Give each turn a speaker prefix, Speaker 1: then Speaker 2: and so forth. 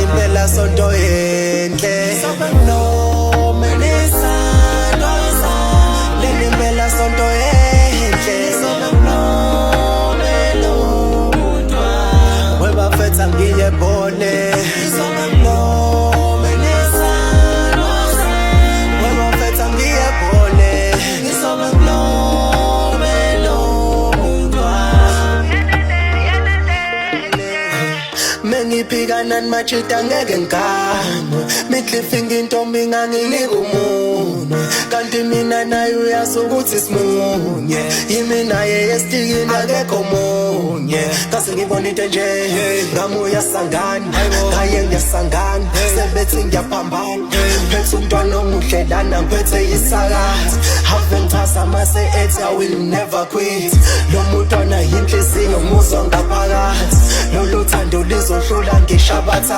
Speaker 1: impela sonto enhle sokunomenisa leli impela sonto enhle sokunomelo webafetha ngiyebone sokunomenisa webafetha ngiyebone sokunomelo mengiphikana nimachita ngeke ngigane mitlifinga intombi ngangilika umunwe kanti mina naye uyazi ukuthi simunye yimi naye yesitikini akekho omunye kase ngibona into nje ngami uyasangana ngaye ngiyasangana sebethi ngiyaphambana phethe umntwana omuhle lana ngiphethe isakathi have ngithatha mase ethi I will never quit lo mntwana yinhliziyo muzwa ngaphakathi lolu thando lizohlula ngishabatha